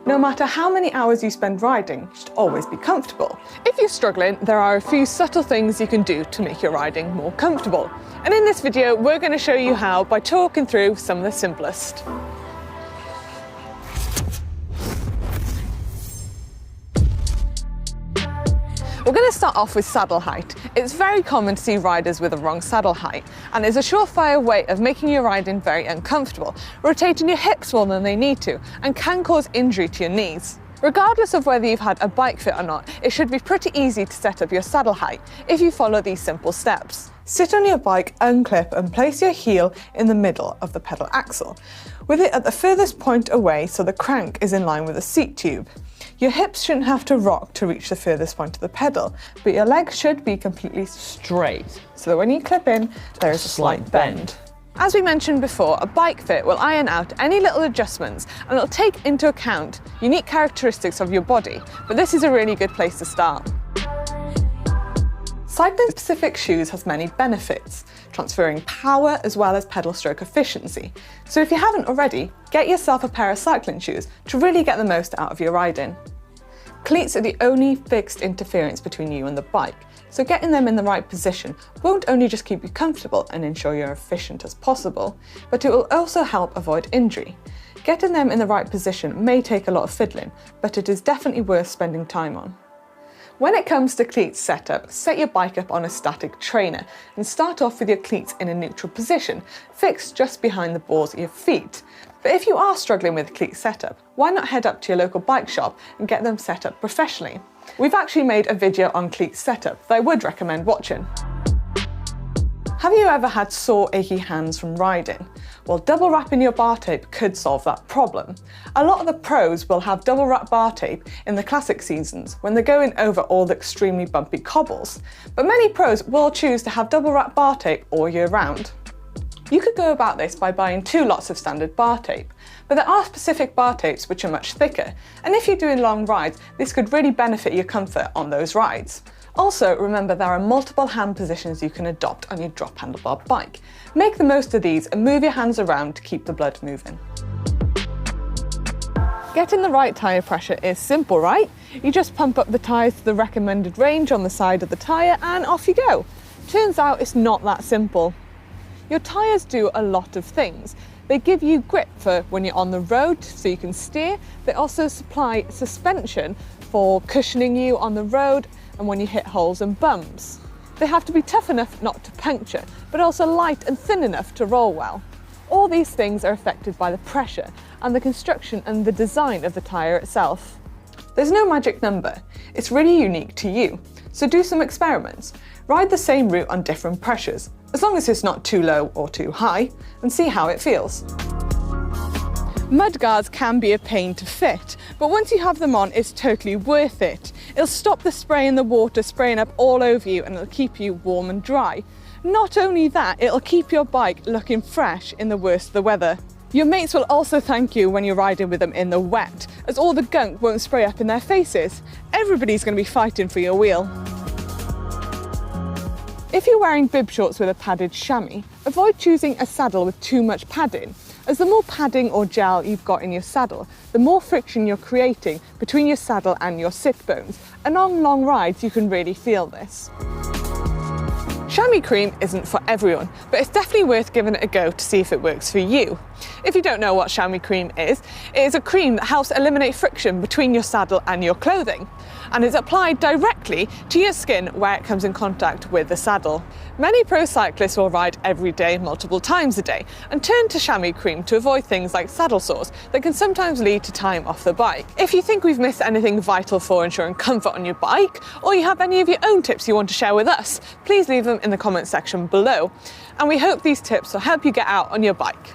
No matter how many hours you spend riding, you should always be comfortable. If you're struggling, there are a few subtle things you can do to make your riding more comfortable. And in this video, we're going to show you how by talking through some of the simplest. We're going to start off with saddle height. It's very common to see riders with the wrong saddle height, and is a surefire way of making your riding very uncomfortable, rotating your hips more than they need to, and can cause injury to your knees. Regardless of whether you've had a bike fit or not, it should be pretty easy to set up your saddle height if you follow these simple steps. Sit on your bike, unclip and place your heel in the middle of the pedal axle, with it at the furthest point away so the crank is in line with the seat tube. Your hips shouldn't have to rock to reach the furthest point of the pedal, but your legs should be completely straight, so that when you clip in, there is a slight bend. As we mentioned before, a bike fit will iron out any little adjustments and it'll take into account unique characteristics of your body, but this is a really good place to start. Cycling-specific shoes has many benefits, transferring power as well as pedal stroke efficiency. So if you haven't already, get yourself a pair of cycling shoes to really get the most out of your riding. Cleats are the only fixed interference between you and the bike, so getting them in the right position won't only just keep you comfortable and ensure you're efficient as possible, but it will also help avoid injury. Getting them in the right position may take a lot of fiddling, but it is definitely worth spending time on. When it comes to cleats setup, set your bike up on a static trainer and start off with your cleats in a neutral position, fixed just behind the balls of your feet. But if you are struggling with cleat setup, why not head up to your local bike shop and get them set up professionally? We've actually made a video on cleat setup that I would recommend watching. Have you ever had sore, achy hands from riding? Well, double wrapping your bar tape could solve that problem. A lot of the pros will have double wrap bar tape in the classic seasons when they're going over all the extremely bumpy cobbles, but many pros will choose to have double wrap bar tape all year round. You could go about this by buying 2 lots of standard bar tape, but there are specific bar tapes which are much thicker, and if you're doing long rides, this could really benefit your comfort on those rides. Also, remember there are multiple hand positions you can adopt on your drop handlebar bike. Make the most of these and move your hands around to keep the blood moving. Getting the right tyre pressure is simple, right? You just pump up the tyres to the recommended range on the side of the tyre and off you go. Turns out it's not that simple. Your tyres do a lot of things. They give you grip for when you're on the road so you can steer. They also supply suspension for cushioning you on the road and when you hit holes and bumps. They have to be tough enough not to puncture, but also light and thin enough to roll well. All these things are affected by the pressure and the construction and the design of the tyre itself. There's no magic number, it's really unique to you, so do some experiments. Ride the same route on different pressures, as long as it's not too low or too high, and see how it feels. Mudguards can be a pain to fit, but once you have them on, it's totally worth it. It'll stop the spray in the water spraying up all over you and it'll keep you warm and dry. Not only that, it'll keep your bike looking fresh in the worst of the weather. Your mates will also thank you when you're riding with them in the wet, as all the gunk won't spray up in their faces. Everybody's going to be fighting for your wheel. If you're wearing bib shorts with a padded chamois, avoid choosing a saddle with too much padding, as the more padding or gel you've got in your saddle, the more friction you're creating between your saddle and your sit bones, and on long rides you can really feel this. Chamois cream isn't for everyone, but it's definitely worth giving it a go to see if it works for you. If you don't know what chamois cream is, it is a cream that helps eliminate friction between your saddle and your clothing, and is applied directly to your skin where it comes in contact with the saddle. Many pro cyclists will ride every day, multiple times a day, and turn to chamois cream to avoid things like saddle sores that can sometimes lead to time off the bike. If you think we've missed anything vital for ensuring comfort on your bike, or you have any of your own tips you want to share with us, please leave them in the comment section below. And we hope these tips will help you get out on your bike.